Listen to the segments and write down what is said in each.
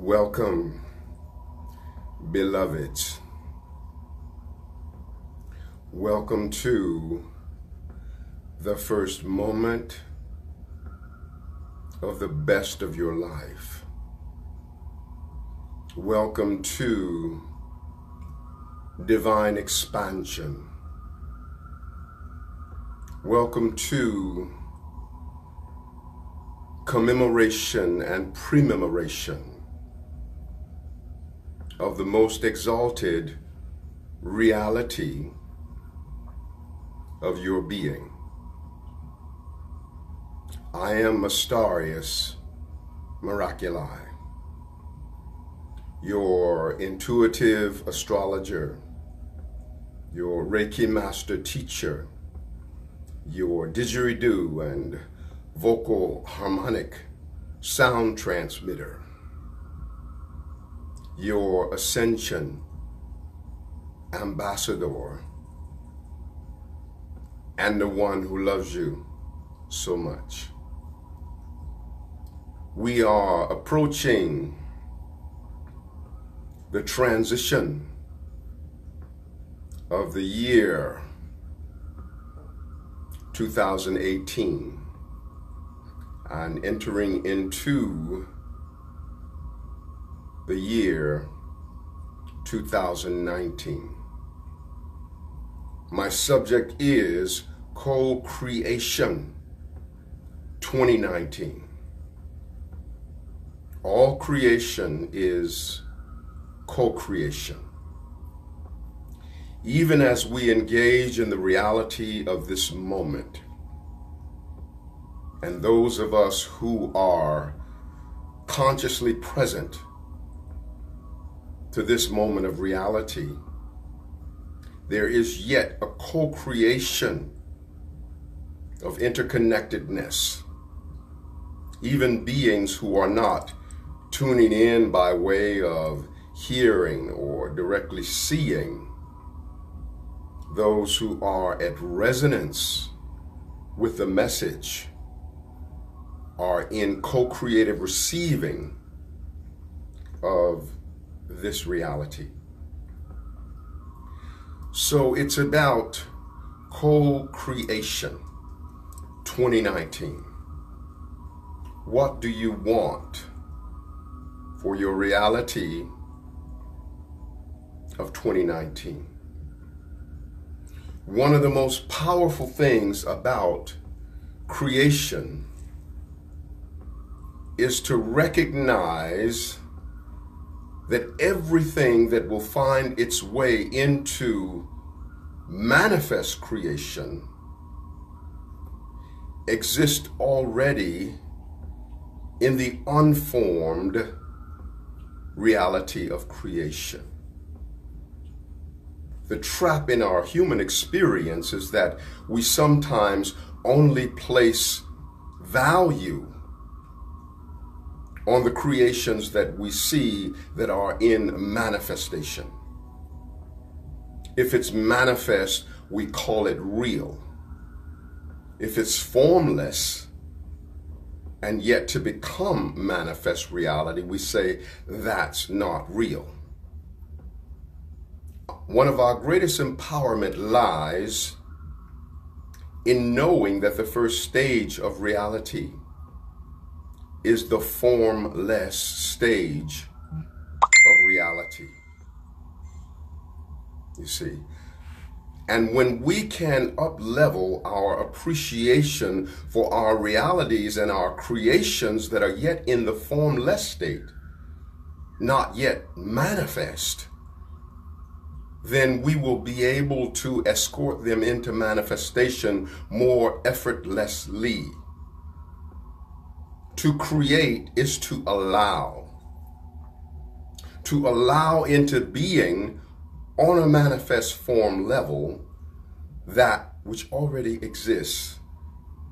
Welcome, beloveds. Welcome to the first moment of the best of your life. Welcome to divine expansion. Welcome to commemoration and prememoration of the most exalted reality of your being. I am Mysterious Miraculi, your intuitive astrologer, your Reiki master teacher, your Didgeridoo and vocal harmonic sound transmitter, your Ascension ambassador, and the one who loves you so much. We are approaching the transition of the year 2018 and entering into the year 2019. My subject is CoCreation 2019. All creation is co-creation. Even as we engage in the reality of this moment, and those of us who are consciously present to this moment of reality, there is yet a co-creation of interconnectedness. Even beings who are not tuning in by way of hearing or directly seeing, those who are at resonance with the message are in co-creative receiving of this reality. So it's about co-creation 2019. What do you want for your reality of 2019? One of the most powerful things about creation is to recognize that everything that will find its way into manifest creation exists already in the unformed reality of creation. The trap in our human experience is that we sometimes only place value on the creations that we see that are in manifestation. If it's manifest, we call it real. If it's formless and yet to become manifest reality, we say that's not real. One of our greatest empowerment lies in knowing that the first stage of reality is the formless stage of reality. You see? And when we can up-level our appreciation for our realities and our creations that are yet in the formless state, not yet manifest, then we will be able to escort them into manifestation more effortlessly. To create is to allow into being on a manifest form level that which already exists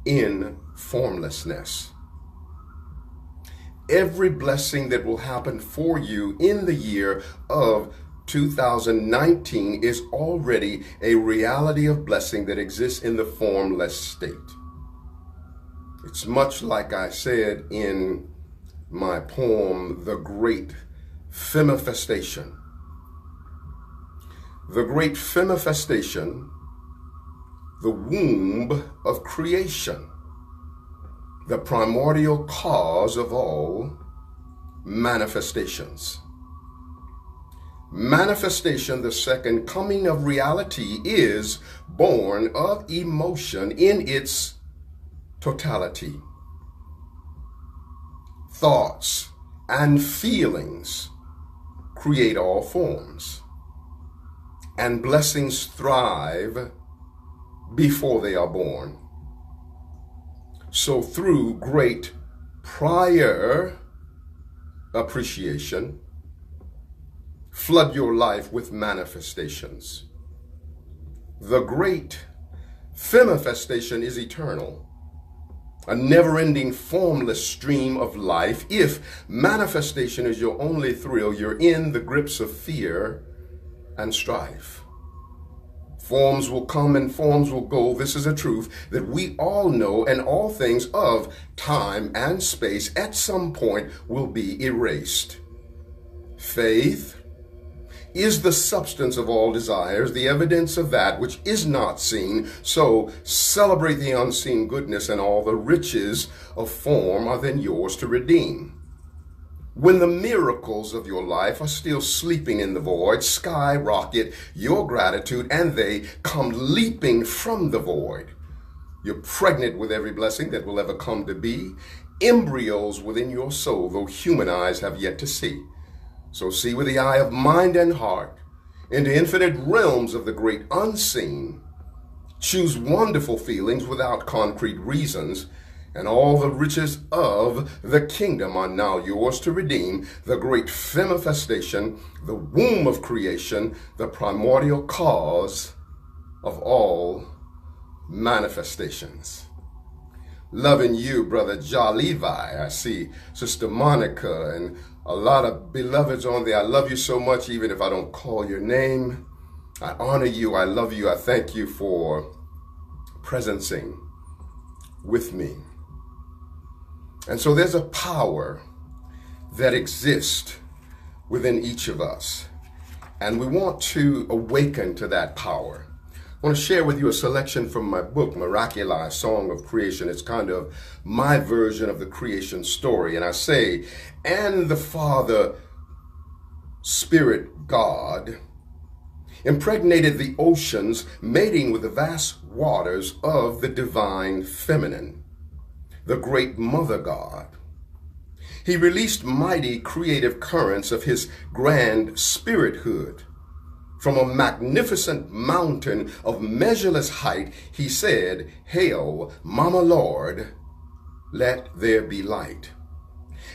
in formlessness. Every blessing that will happen for you in the year of 2019 is already a reality of blessing that exists in the formless state. It's much like I said in my poem, The Great Femifestation. The Great Femifestation, the womb of creation, the primordial cause of all manifestations. Manifestation, the second coming of reality, is born of emotion in its totality. Thoughts and feelings create all forms, and blessings thrive before they are born. So through great prior appreciation, flood your life with manifestations. The great femifestation is eternal, a never-ending formless stream of life. If manifestation is your only thrill, you're in the grips of fear and strife. Forms will come and forms will go. This is a truth that we all know, and all things of time and space at some point will be erased. Faith is the substance of all desires, the evidence of that which is not seen. So celebrate the unseen goodness, and all the riches of form are then yours to redeem. When the miracles of your life are still sleeping in the void, skyrocket your gratitude, and they come leaping from the void. You're pregnant with every blessing that will ever come to be, embryos within your soul, though human eyes have yet to see. So see with the eye of mind and heart into infinite realms of the great unseen. Choose wonderful feelings without concrete reasons, and all the riches of the kingdom are now yours to redeem. The great femifestation, the womb of creation, the primordial cause of all manifestations. Loving you, Brother Levi. I see Sister Monica and a lot of beloveds on there. I love you so much, even if I don't call your name. I honor you. I love you. I thank you for presencing with me. And so there's a power that exists within each of us, and we want to awaken to that power. I want to share with you a selection from my book, Miraculi, Song of Creation. It's kind of my version of the creation story. And I say, and the Father, Spirit, God, impregnated the oceans, mating with the vast waters of the divine feminine, the great Mother God. He released mighty creative currents of his grand spirithood. From a magnificent mountain of measureless height, he said, "Hail, Mama Lord, let there be light."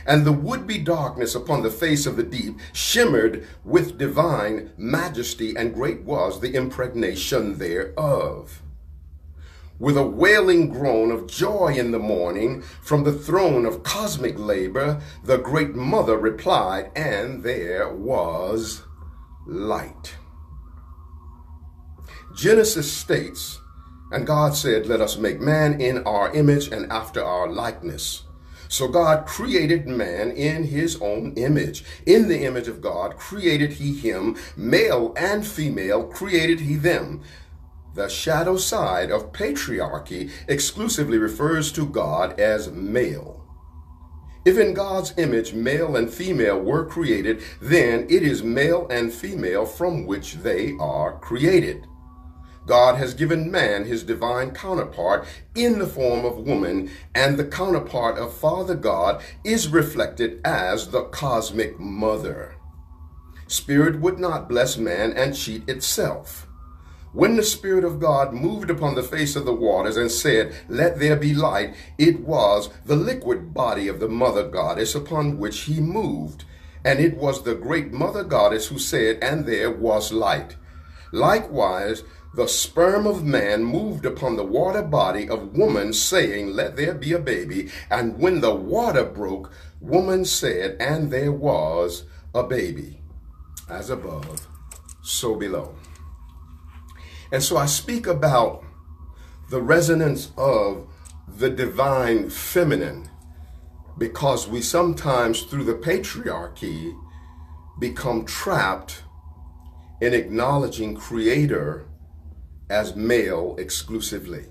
And the would-be darkness upon the face of the deep shimmered with divine majesty, and great was the impregnation thereof. With a wailing groan of joy in the morning, from the throne of cosmic labor, the great Mother replied, and there was light. Genesis states, and God said, "Let us make man in our image and after our likeness." So God created man in his own image. In the image of God created he him, male and female created he them. The shadow side of patriarchy exclusively refers to God as male. If in God's image male and female were created, then it is male and female from which they are created. God has given man his divine counterpart in the form of woman, and the counterpart of Father God is reflected as the cosmic mother. Spirit would not bless man and cheat itself. When the Spirit of God moved upon the face of the waters and said, "Let there be light," it was the liquid body of the Mother Goddess upon which he moved. And it was the great Mother Goddess who said, "And there was light." Likewise, the sperm of man moved upon the water body of woman, saying, "Let there be a baby." And when the water broke, woman said, "And there was a baby." As above, so below. And so I speak about the resonance of the divine feminine because we sometimes, through the patriarchy, become trapped in acknowledging Creator as male exclusively.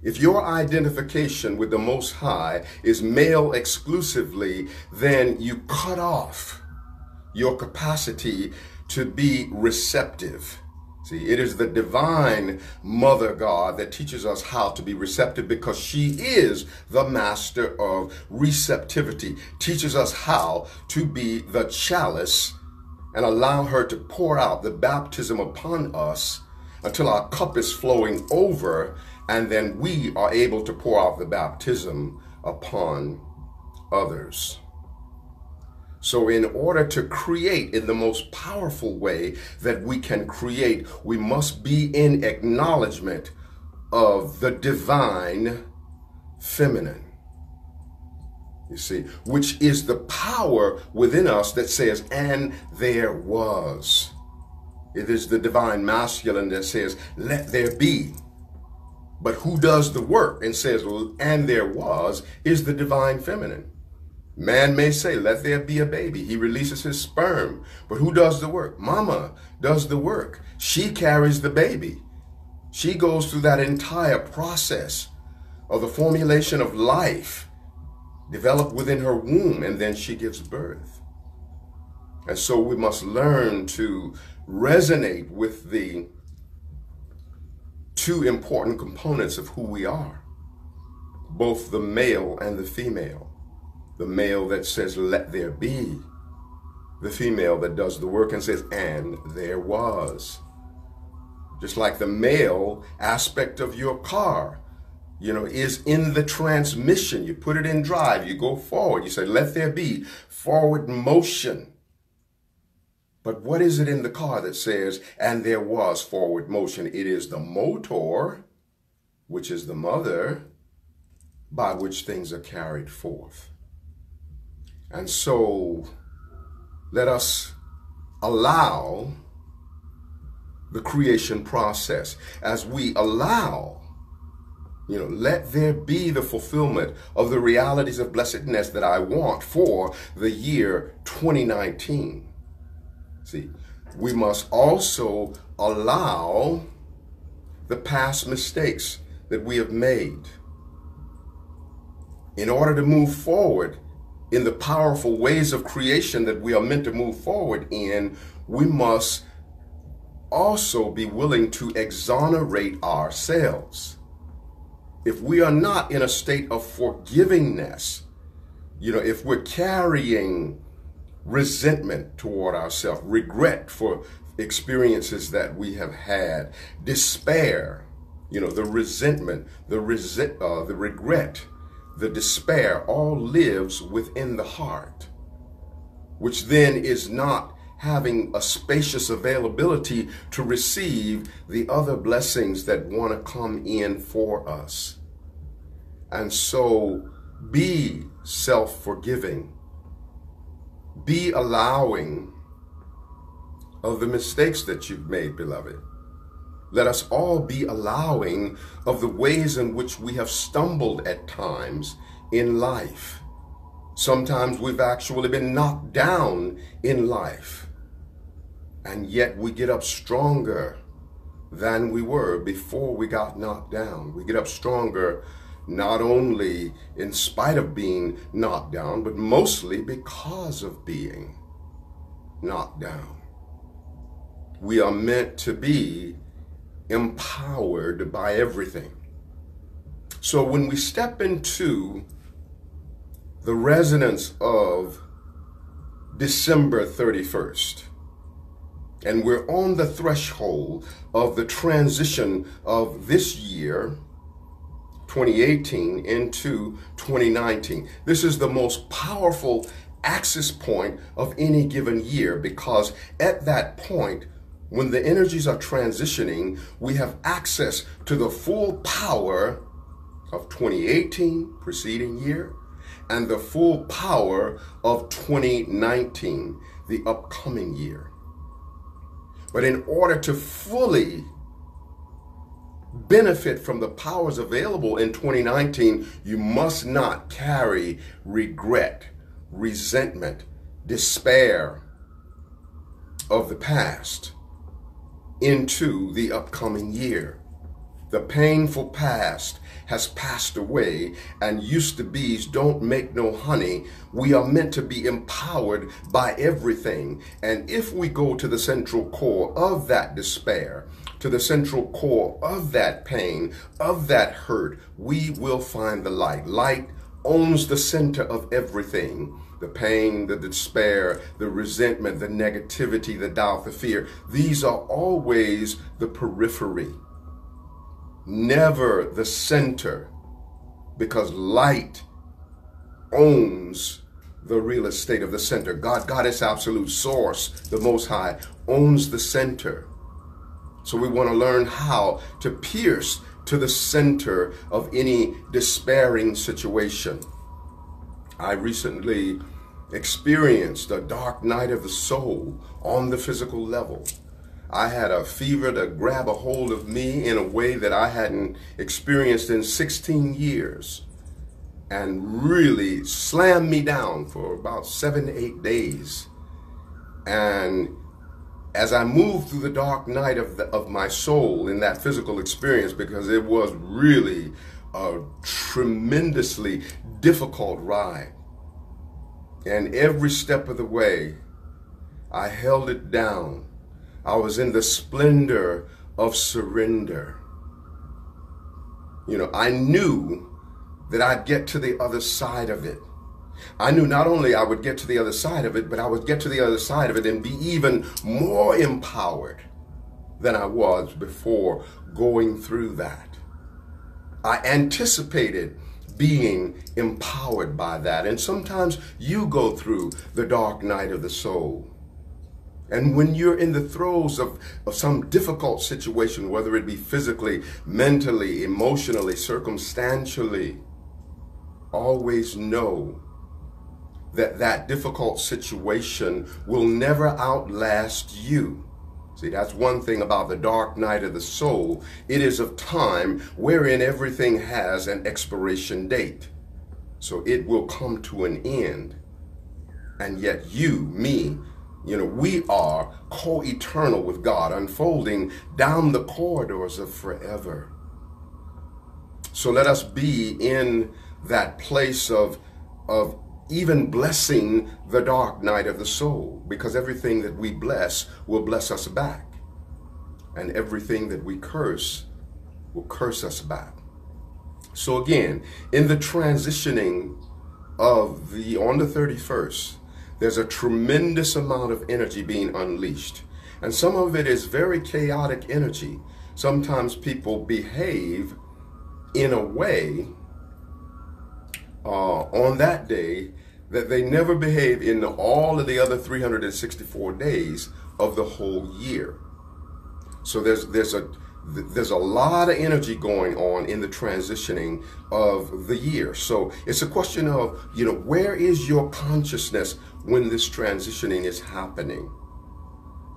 If your identification with the Most High is male exclusively, then you cut off your capacity to be receptive. See, it is the divine Mother God that teaches us how to be receptive, because she is the master of receptivity, teaches us how to be the chalice and allow her to pour out the baptism upon us until our cup is flowing over, and then we are able to pour out the baptism upon others. So in order to create in the most powerful way that we can create, we must be in acknowledgement of the divine feminine. You see, which is the power within us that says, and there was. It is the divine masculine that says, let there be. But who does the work and says, and there was, is the divine feminine. Man may say, let there be a baby. He releases his sperm. But who does the work? Mama does the work. She carries the baby. She goes through that entire process of the formulation of life developed within her womb, and then she gives birth. And so we must learn to resonate with the two important components of who we are, both the male and the female. The male that says, let there be. The female that does the work and says, and there was. Just like the male aspect of your car, is in the transmission. You put it in drive, you go forward. You say, let there be forward motion. But what is it in the car that says, and there was forward motion? It is the motor, which is the mother, by which things are carried forth. And so let us allow the creation process. As we allow, let there be the fulfillment of the realities of blessedness that I want for the year 2019. See, we must also allow the past mistakes that we have made. In order to move forward in the powerful ways of creation that we are meant to move forward in, we must also be willing to exonerate ourselves. If we are not in a state of forgivingness, if we're carrying resentment toward ourselves, regret for experiences that we have had, despair, the resentment, the regret, the despair, all lives within the heart, which then is not having a spacious availability to receive the other blessings that want to come in for us. And so be self-forgiving. Be allowing of the mistakes that you've made, beloved. Let us all be allowing of the ways in which we have stumbled at times in life. Sometimes we've actually been knocked down in life, and yet we get up stronger than we were before we got knocked down. We get up stronger not only in spite of being knocked down, but mostly because of being knocked down. We are meant to be empowered by everything. So when we step into the resonance of December 31st, and we're on the threshold of the transition of this year, 2018, into 2019. This is the most powerful axis point of any given year, because at that point, when the energies are transitioning, we have access to the full power of 2018, preceding year, and the full power of 2019, the upcoming year. But in order to fully benefit from the powers available in 2019, you must not carry regret, resentment, despair of the past into the upcoming year. The painful past has passed away, and used to be's don't make no honey. We are meant to be empowered by everything. And if we go to the central core of that despair, to the central core of that pain, of that hurt, we will find the light. Light owns the center of everything. The pain, the despair, the resentment, the negativity, the doubt, the fear. These are always the periphery, never the center, because light owns the real estate of the center. God, Goddess, absolute source, the Most High, owns the center. So we want to learn how to pierce to the center of any despairing situation. I recently experienced a dark night of the soul on the physical level. I had a fever to grab a hold of me in a way that I hadn't experienced in 16 years, and really slammed me down for about 7 to 8 days. And as I moved through the dark night of my soul in that physical experience, because it was really a tremendously difficult ride, and every step of the way, I held it down. I was in the splendor of surrender. You know, I knew that I'd get to the other side of it. I knew not only I would get to the other side of it, but I would get to the other side of it and be even more empowered than I was before going through that. I anticipated being empowered by that. And sometimes you go through the dark night of the soul. And when you're in the throes of some difficult situation, whether it be physically, mentally, emotionally, circumstantially, always know that that difficult situation will never outlast you. See, that's one thing about the dark night of the soul. It is of time wherein everything has an expiration date. So it will come to an end. And yet you, me, you know, we are co-eternal with God, unfolding down the corridors of forever. So let us be in that place of even blessing the dark night of the soul, because everything that we bless will bless us back, and everything that we curse will curse us back. So again, in the transitioning of on the 31st, there's a tremendous amount of energy being unleashed, and some of it is very chaotic energy. Sometimes people behave in a way on that day that they never behave in all of the other 364 days of the whole year. So there's a lot of energy going on in the transitioning of the year. So it's a question of, you know, where is your consciousness when this transitioning is happening?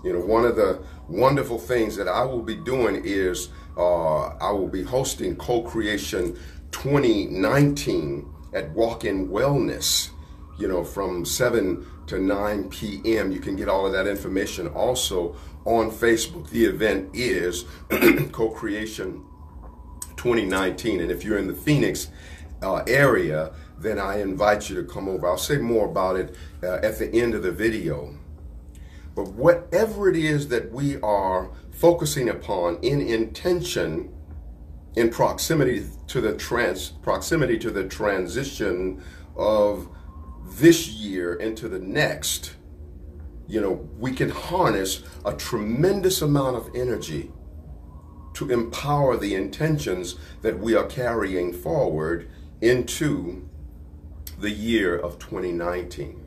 You know, one of the wonderful things that I will be doing is I will be hosting CoCreation 2019 at Walk-In Wellness, you know, from 7 to 9 p.m. You can get all of that information also on Facebook. The event is CoCreation 2019. And if you're in the Phoenix area, then I invite you to come over. I'll say more about it at the end of the video. But whatever it is that we are focusing upon in intention, in proximity to the transition of this year into the next, you know, we can harness a tremendous amount of energy to empower the intentions that we are carrying forward into the year of 2019.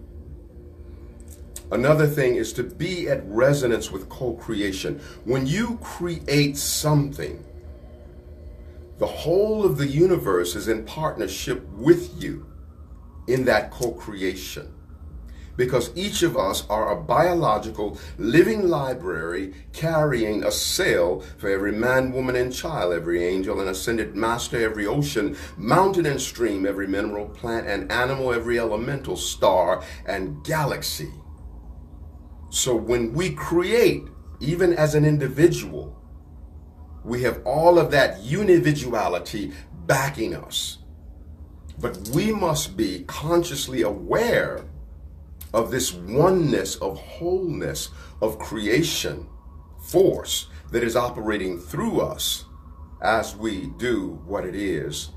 Another thing is to be at resonance with co-creation. When you create something, the whole of the universe is in partnership with you in that co-creation. because each of us are a biological living library carrying a cell for every man, woman, and child, every angel and ascended master, every ocean, mountain, and stream, every mineral, plant, and animal, every elemental, star, and galaxy. So when we create, even as an individual, we have all of that individuality backing us. But we must be consciously aware of this oneness of wholeness of creation force that is operating through us as we do what it is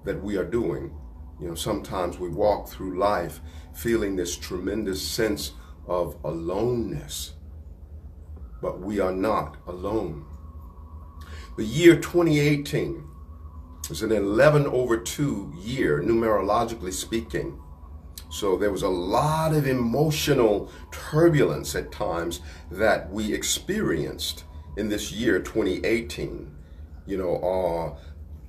that we are doing. You know, sometimes we walk through life feeling this tremendous sense of aloneness, but we are not alone. The year 2018 was an 11/2 year, numerologically speaking. So there was a lot of emotional turbulence at times that we experienced in this year 2018. You know,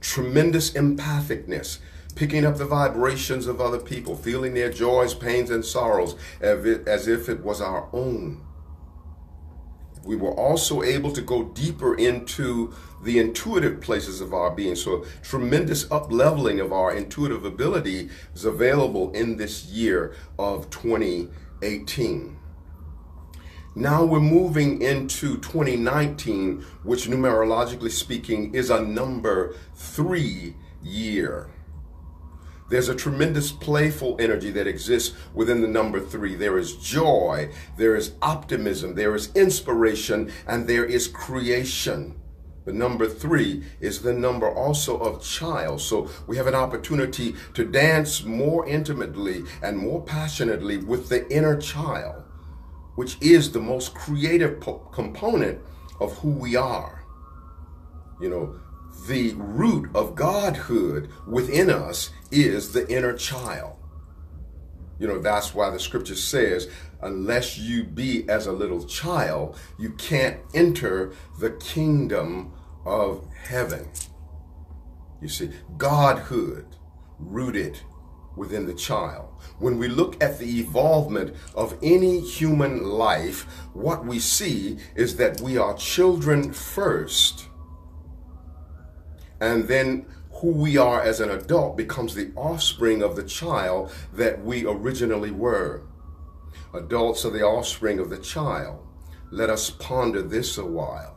tremendous empathicness, picking up the vibrations of other people, feeling their joys, pains, and sorrows as if it was our own. We were also able to go deeper into the intuitive places of our being. So tremendous up-leveling of our intuitive ability is available in this year of 2018. Now we're moving into 2019, which numerologically speaking is a number 3 year. There's a tremendous playful energy that exists within the number 3. There is joy, there is optimism, there is inspiration, and there is creation. The number 3 is the number also of child. So we have an opportunity to dance more intimately and more passionately with the inner child, which is the most creative component of who we are. You know, the root of godhood within us is the inner child. You know, that's why the scripture says, unless you be as a little child, you can't enter the kingdom of heaven. You see, godhood rooted within the child. When we look at the evolvement of any human life, what we see is that we are children first. And then who we are as an adult becomes the offspring of the child that we originally were. Adults are the offspring of the child. Let us ponder this a while.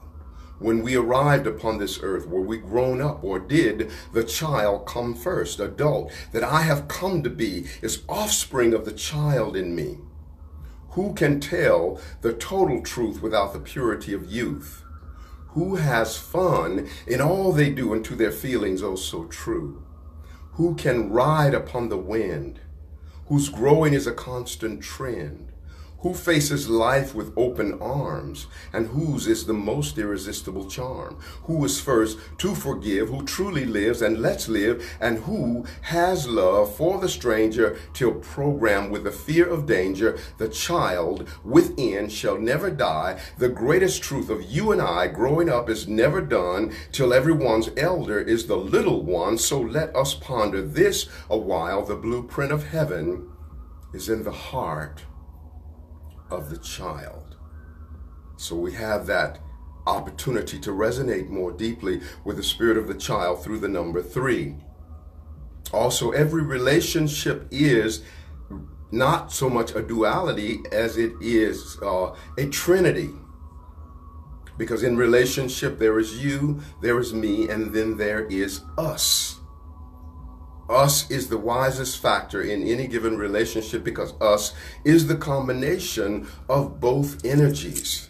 When we arrived upon this earth, were we grown up, or did the child come first? Adult that I have come to be is offspring of the child in me. Who can tell the total truth without the purity of youth? Who has fun in all they do, and to their feelings oh so true? Who can ride upon the wind, whose growing is a constant trend? Who faces life with open arms, and whose is the most irresistible charm? Who is first to forgive, who truly lives and lets live, and who has love for the stranger till programmed with the fear of danger? The child within shall never die. The greatest truth of you and I growing up is never done till everyone's elder is the little one. So let us ponder this a while. The blueprint of heaven is in the heart of the child. So we have that opportunity to resonate more deeply with the spirit of the child through the number 3. Also, every relationship is not so much a duality as it is a trinity. Because in relationship, there is you, there is me, and then there is us. Us is the wisest factor in any given relationship, because us is the combination of both energies.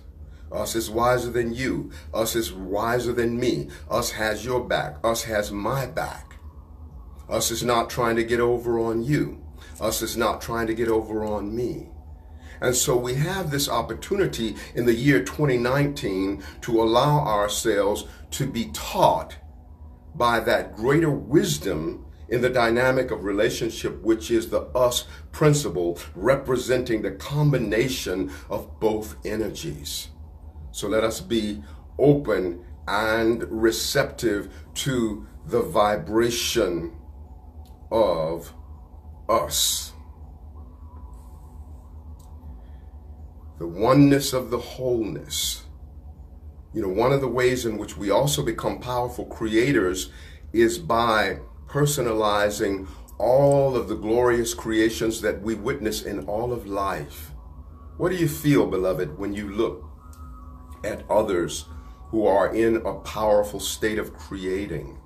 Us is wiser than you. Us is wiser than me. Us has your back. Us has my back. Us is not trying to get over on you. Us is not trying to get over on me. And so we have this opportunity in the year 2019 to allow ourselves to be taught by that greater wisdom in the dynamic of relationship, which is the us principle, representing the combination of both energies. So let us be open and receptive to the vibration of us. the oneness of the wholeness. You know, one of the ways in which we also become powerful creators is by personalizing all of the glorious creations that we witness in all of life. What do you feel, beloved, when you look at others who are in a powerful state of creating?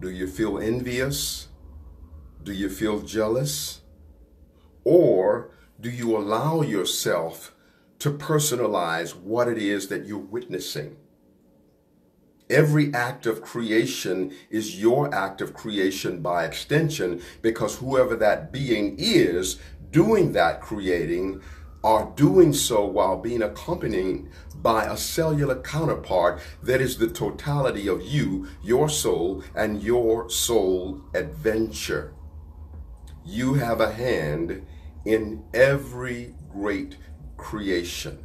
Do you feel envious? Do you feel jealous? Or do you allow yourself to personalize what it is that you're witnessing? Every act of creation is your act of creation by extension, because whoever that being is doing that creating are doing so while being accompanied by a cellular counterpart that is the totality of you, your soul, and your soul adventure. You have a hand in every great creation.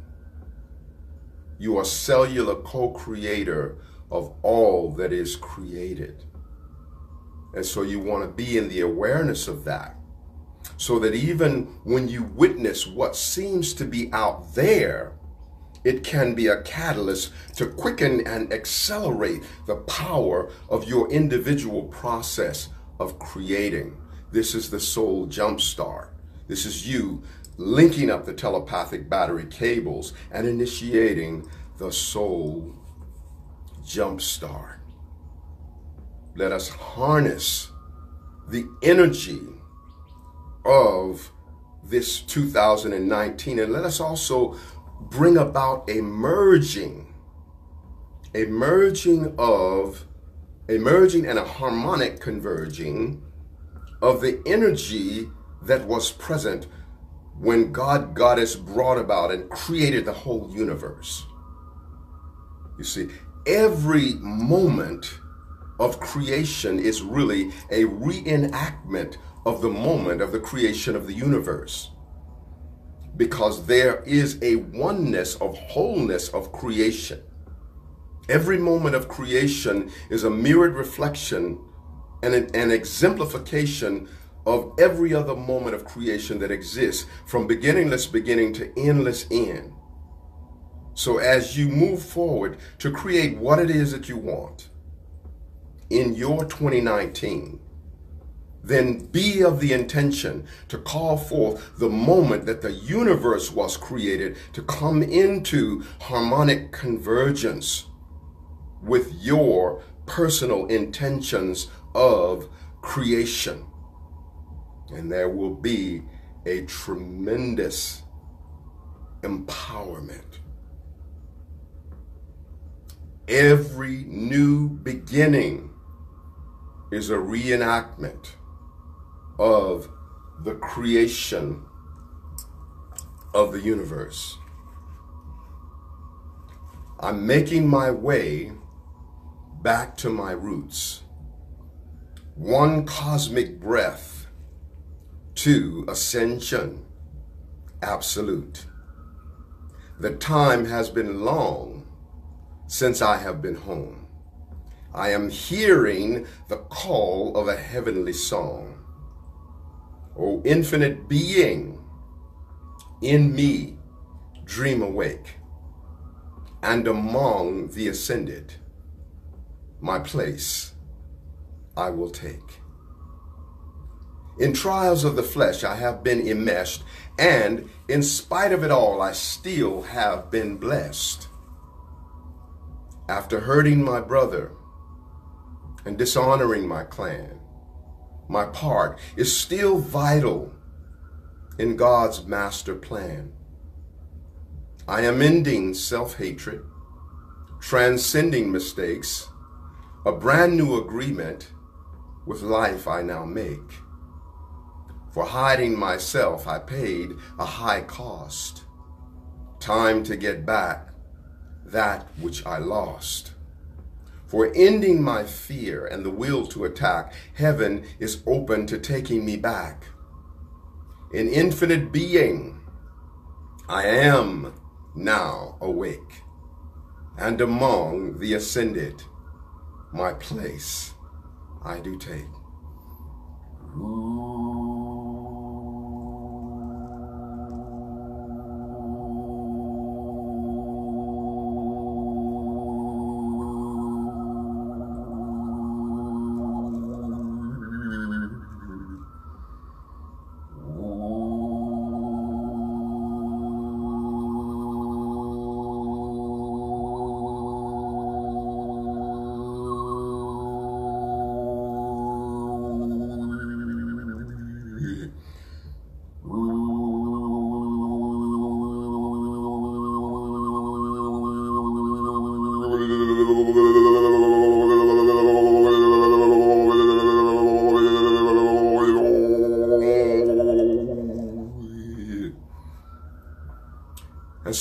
You are cellular co-creator of all that is created. And so you want to be in the awareness of that, so that even when you witness what seems to be out there, it can be a catalyst to quicken and accelerate the power of your individual process of creating. This is the soul jumpstart. This is you linking up the telepathic battery cables and initiating the soul jumpstart. Let us harness the energy of this 2019, and let us also bring about a merging and a harmonic converging of the energy that was present when Goddess brought about and created the whole universe. You see, every moment of creation is really a reenactment of the moment of the creation of the universe, because there is a oneness of wholeness of creation. Every moment of creation is a mirrored reflection and an exemplification of every other moment of creation that exists, from beginningless beginning to endless end. So as you move forward to create what it is that you want in your 2019, then be of the intention to call forth the moment that the universe was created to come into harmonic convergence with your personal intentions of creation. And there will be a tremendous empowerment. Every new beginning is a reenactment of the creation of the universe. I'm making my way back to my roots. One cosmic breath to ascension, absolute. The time has been long since I have been home. I am hearing the call of a heavenly song. O infinite being, in me dream awake, and among the ascended, my place I will take. In trials of the flesh I have been enmeshed, and in spite of it all I still have been blessed. After hurting my brother and dishonoring my clan, my part is still vital in God's master plan. I am ending self-hatred, transcending mistakes, a brand new agreement with life I now make. For hiding myself, I paid a high cost. Time to get back that which I lost. For ending my fear and the will to attack, heaven is open to taking me back. In infinite being, I am now awake, and among the ascended, my place I do take. Ooh.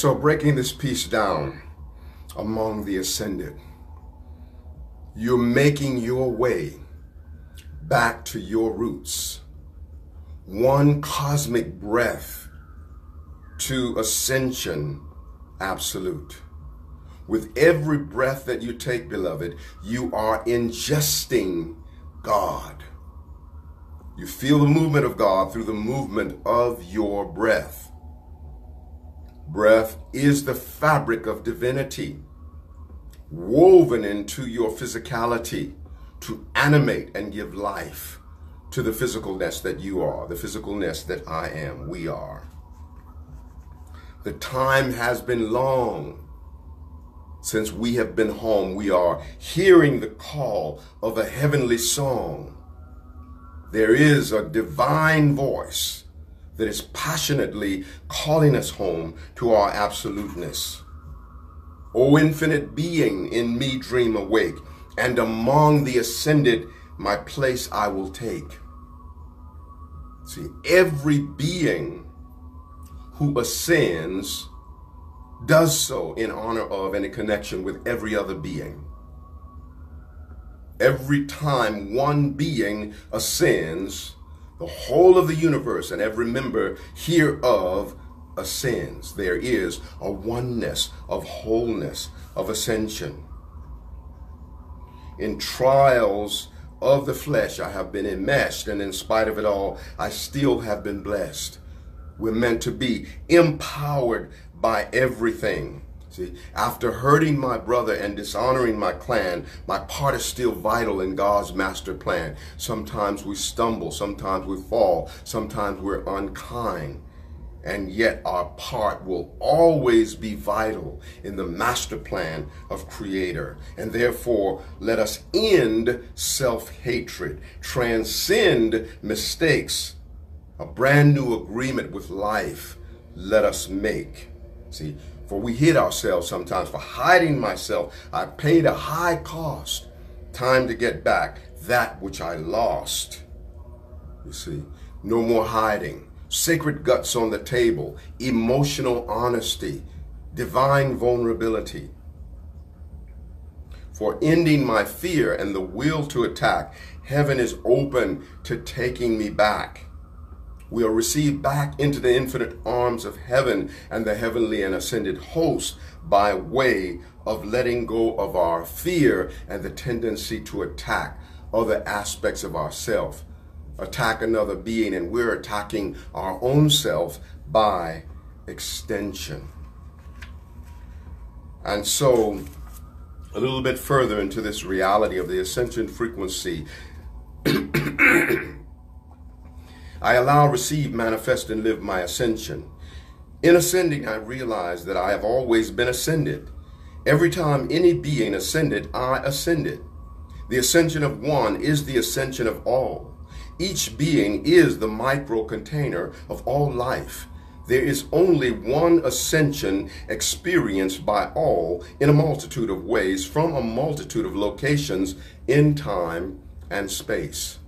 So breaking this piece down among the ascended, you're making your way back to your roots. One cosmic breath to ascension absolute. With every breath that you take, beloved, you are ingesting God. You feel the movement of God through the movement of your breath. Breath is the fabric of divinity, woven into your physicality to animate and give life to the physicalness that you are, the physicalness that I am, we are. The time has been long since we have been home. We are hearing the call of a heavenly song. There is a divine voice that is passionately calling us home to our absoluteness. O infinite being, in me dream awake, and among the ascended my place I will take. See, every being who ascends does so in honor of and in connection with every other being. Every time one being ascends, the whole of the universe and every member hereof ascends. There is a oneness of wholeness, of ascension. In trials of the flesh, I have been enmeshed, and in spite of it all, I still have been blessed. We're meant to be empowered by everything. See, after hurting my brother and dishonoring my clan, my part is still vital in God's master plan. Sometimes we stumble, sometimes we fall, sometimes we're unkind. And yet our part will always be vital in the master plan of Creator. And therefore, let us end self-hatred, transcend mistakes, a brand new agreement with life let us make. See, for we hid ourselves sometimes. For hiding myself, I paid a high cost. Time to get back that which I lost. You see, no more hiding. Sacred guts on the table, emotional honesty, divine vulnerability. For ending my fear and the will to attack, heaven is open to taking me back. We are received back into the infinite arms of heaven and the heavenly and ascended host by way of letting go of our fear and the tendency to attack other aspects of ourself. Attack another being, and we're attacking our own self by extension. And so, a little bit further into this reality of the ascension frequency, I allow, receive, manifest, and live my ascension. In ascending, I realize that I have always been ascended. Every time any being ascended, I ascended. The ascension of one is the ascension of all. Each being is the micro-container of all life. There is only one ascension experienced by all in a multitude of ways from a multitude of locations in time and space.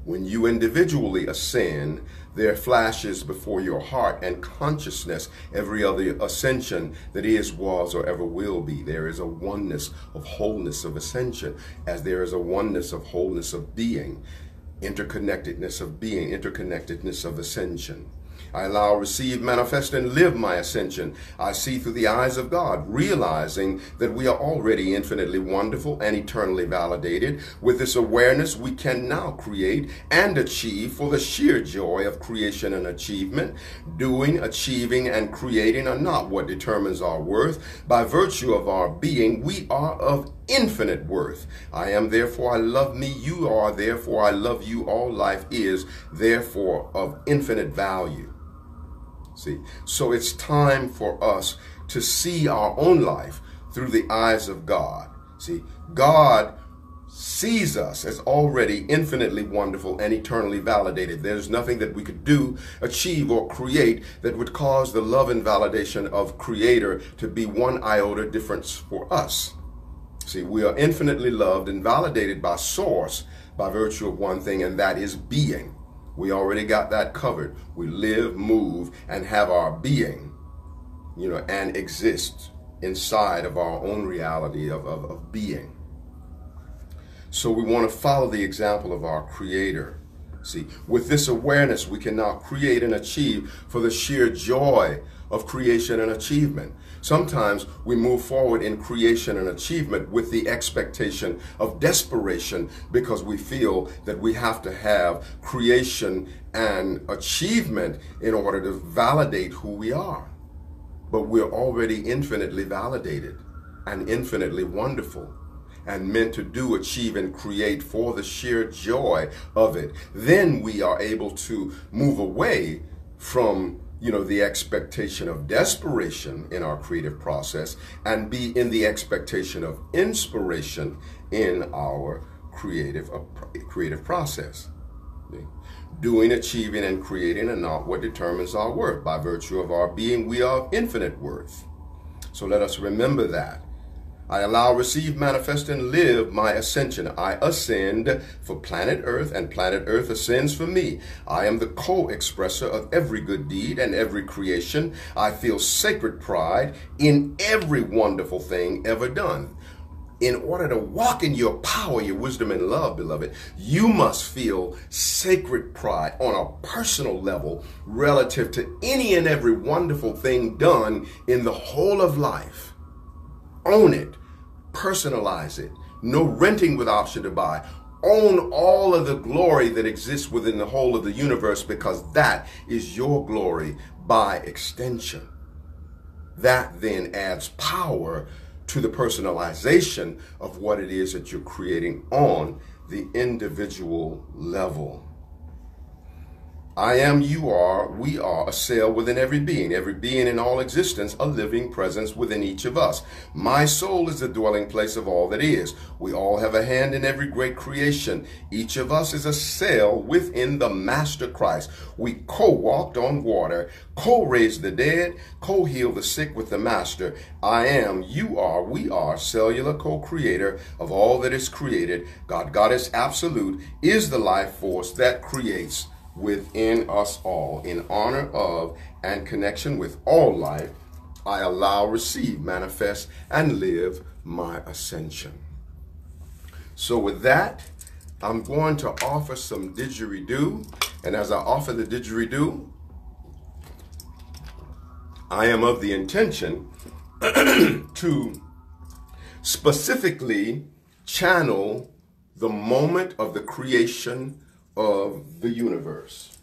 When you individually ascend, there flashes before your heart and consciousness every other ascension that is, was, or ever will be. There is a oneness of wholeness of ascension, as there is a oneness of wholeness of being. Interconnectedness of being, interconnectedness of ascension. I allow, receive, manifest, and live my ascension. I see through the eyes of God, realizing that we are already infinitely wonderful and eternally validated. With this awareness, we can now create and achieve for the sheer joy of creation and achievement. Doing, achieving, and creating are not what determines our worth. By virtue of our being, we are of infinite worth. I am, therefore I love me. You are, therefore I love you. All life is, therefore, of infinite value. See, so it's time for us to see our own life through the eyes of God. See, God sees us as already infinitely wonderful and eternally validated. There's nothing that we could do, achieve, or create that would cause the love and validation of Creator to be one iota difference for us. See, we are infinitely loved and validated by Source by virtue of one thing, and that is being. We already got that covered. We live, move, and have our being. and exist inside of our own reality of being. So we want to follow the example of our Creator. See, with this awareness, we can now create and achieve for the sheer joy of creation and achievement. Sometimes we move forward in creation and achievement with the expectation of desperation because we feel that we have to have creation and achievement in order to validate who we are. But we're already infinitely validated and infinitely wonderful and meant to do, achieve, and create for the sheer joy of it. Then we are able to move away from the expectation of desperation in our creative process and be in the expectation of inspiration in our creative process. Doing, achieving, and creating are not what determines our worth. By virtue of our being, we are of infinite worth. So let us remember that. I allow, receive, manifest, and live my ascension. I ascend for planet Earth, and planet Earth ascends for me. I am the co-expressor of every good deed and every creation. I feel sacred pride in every wonderful thing ever done. In order to walk in your power, your wisdom, and love, beloved, you must feel sacred pride on a personal level relative to any and every wonderful thing done in the whole of life. Own it. Personalize it. No renting with option to buy. Own all of the glory that exists within the whole of the universe, because that is your glory by extension. That then adds power to the personalization of what it is that you're creating on the individual level. I am, you are, we are a cell within every being in all existence, a living presence within each of us. My soul is the dwelling place of all that is. We all have a hand in every great creation. Each of us is a cell within the Master Christ. We co-walked on water, co-raised the dead, co-healed the sick with the Master. I am, you are, we are, cellular co-creator of all that is created. God, Goddess Absolute, is the life force that creates within us all. In honor of and connection with all life, I allow, receive, manifest, and live my ascension. So with that, I'm going to offer some didgeridoo. And as I offer the didgeridoo, I am of the intention to specifically channel the moment of the creation of the universe.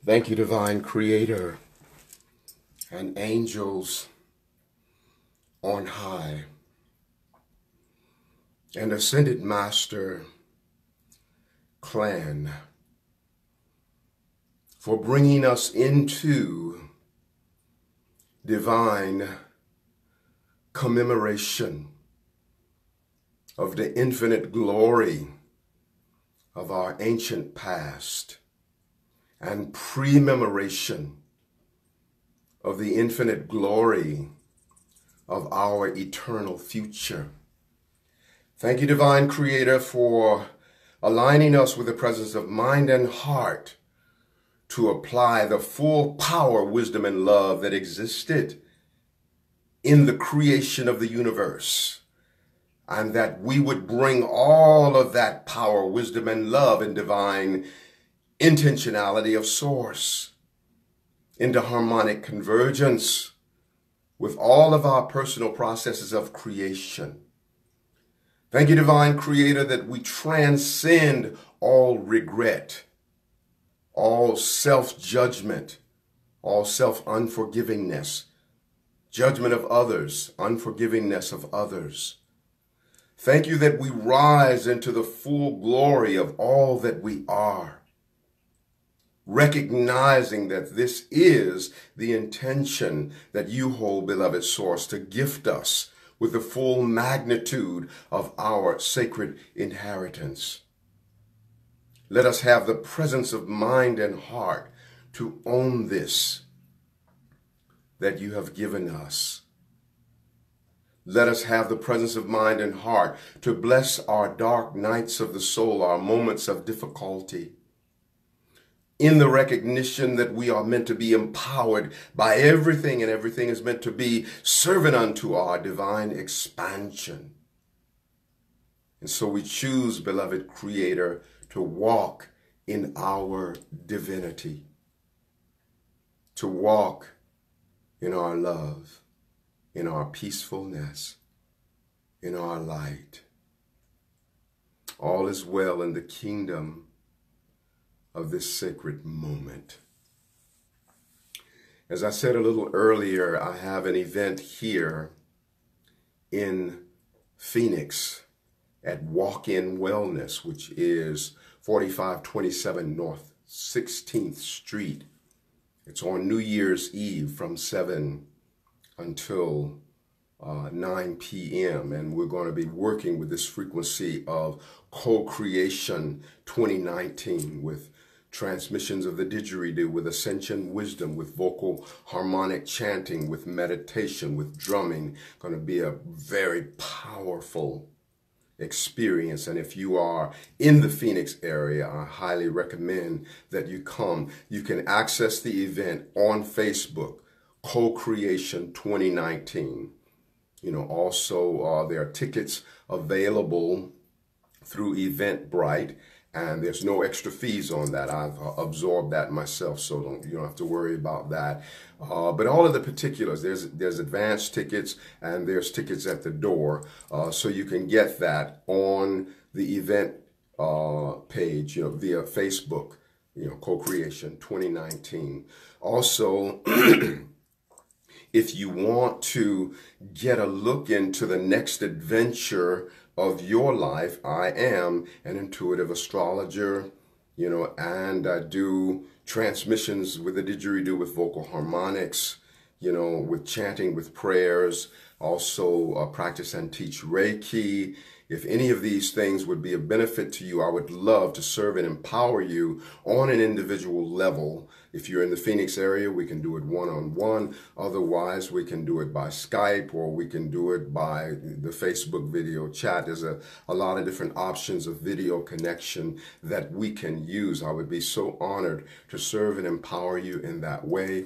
Thank you, Divine Creator and angels on high, and Ascended Master Clan, for bringing us into divine commemoration of the infinite glory of our ancient past and pre-memoration of the infinite glory of our eternal future. Thank you, Divine Creator, for aligning us with the presence of mind and heart to apply the full power, wisdom, and love that existed in the creation of the universe, and that we would bring all of that power, wisdom, and love and divine intentionality of source into harmonic convergence with all of our personal processes of creation. Thank you, Divine Creator, that we transcend all regret, all self-judgment, all self-unforgivingness, judgment of others, unforgivingness of others. Thank you that we rise into the full glory of all that we are, recognizing that this is the intention that you hold, beloved Source, to gift us with the full magnitude of our sacred inheritance. Let us have the presence of mind and heart to own this that you have given us. Let us have the presence of mind and heart to bless our dark nights of the soul, our moments of difficulty, in the recognition that we are meant to be empowered by everything, and everything is meant to be servant unto our divine expansion. And so we choose, beloved Creator, to walk in our divinity, to walk in our love, in our peacefulness, in our light. All is well in the kingdom of this sacred moment. As I said a little earlier, I have an event here in Phoenix at Walk-In Wellness, which is 4527 North 16th Street. It's on New Year's Eve from 7 until 9 p.m. And we're going to be working with this frequency of CoCreation 2019 with transmissions of the Didgeridoo, with Ascension wisdom, with vocal harmonic chanting, with meditation, with drumming. Going to be a very powerful experience. And if you are in the Phoenix area, I highly recommend that you come. You can access the event on Facebook, CoCreation 2019. You know, also there are tickets available through Eventbrite, and there's no extra fees on that. I've absorbed that myself, so you don't have to worry about that. But all of the particulars, there's advanced tickets and there's tickets at the door, so you can get that on the event page, you know, via Facebook, you know, CoCreation 2019. Also, if you want to get a look into the next adventure of your life, I am an intuitive astrologer, you know, and I do transmissions with the Didgeridoo with vocal harmonics, with chanting, with prayers, also practice and teach Reiki. If any of these things would be a benefit to you, I would love to serve and empower you on an individual level. If you're in the Phoenix area, we can do it one-on-one. Otherwise, we can do it by Skype, or we can do it by the Facebook video chat. There's a lot of different options of video connection that we can use. I would be so honored to serve and empower you in that way.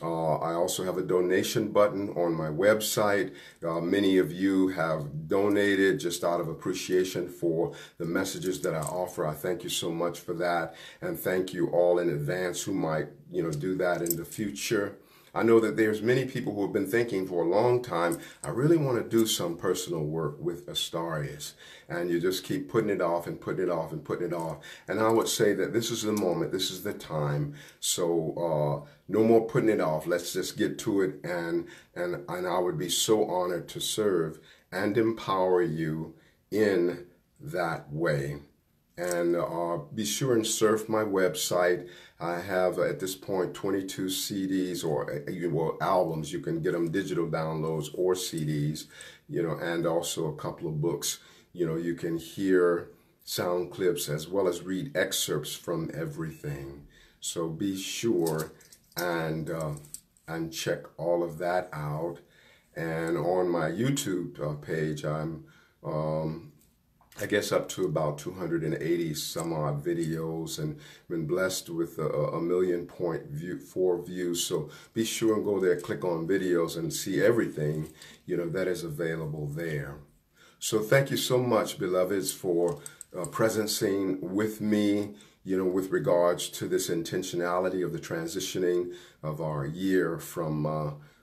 I also have a donation button on my website. Many of you have donated just out of appreciation for the messages that I offer. I thank you so much for that, and thank you all in advance who might, do that in the future. I know that there's many people who have been thinking for a long time, I really want to do some personal work with Astarius. And you just keep putting it off and putting it off and putting it off. And I would say that this is the moment, this is the time. So no more putting it off. Let's just get to it. And I would be so honored to serve and empower you in that way. And be sure and surf my website. I have at this point 22 CDs or albums. You can get them digital downloads or CDs, and also a couple of books. You can hear sound clips as well as read excerpts from everything. So be sure and check all of that out. And on my YouTube page, I'm I guess up to about 280 some odd videos, and been blessed with a 1,000,000.4 views. So be sure and go there, click on videos, and see everything, that is available there. So thank you so much, beloveds, for presencing with me, with regards to this intentionality of the transitioning of our year from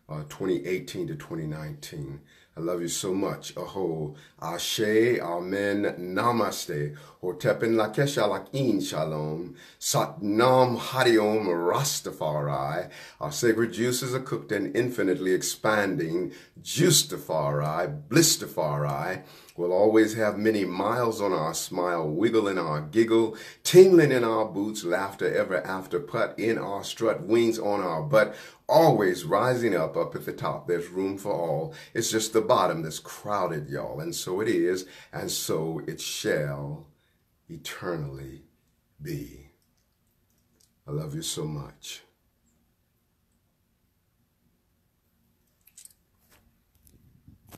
2018 to 2019. I love you so much. Aho, Ashe, Amen, Namaste, Hortepin Lakesha Lakin Shalom, Satnam Hariom Rastafari. Our sacred juices are cooked and infinitely expanding. Justafari, Blistafari. We'll always have many miles on our smile, wiggle in our giggle, tingling in our boots, laughter ever after, put in our strut, wings on our butt, always rising up at the top. There's room for all. It's just the bottom that's crowded, y'all. And so it is, and so it shall eternally be. I love you so much.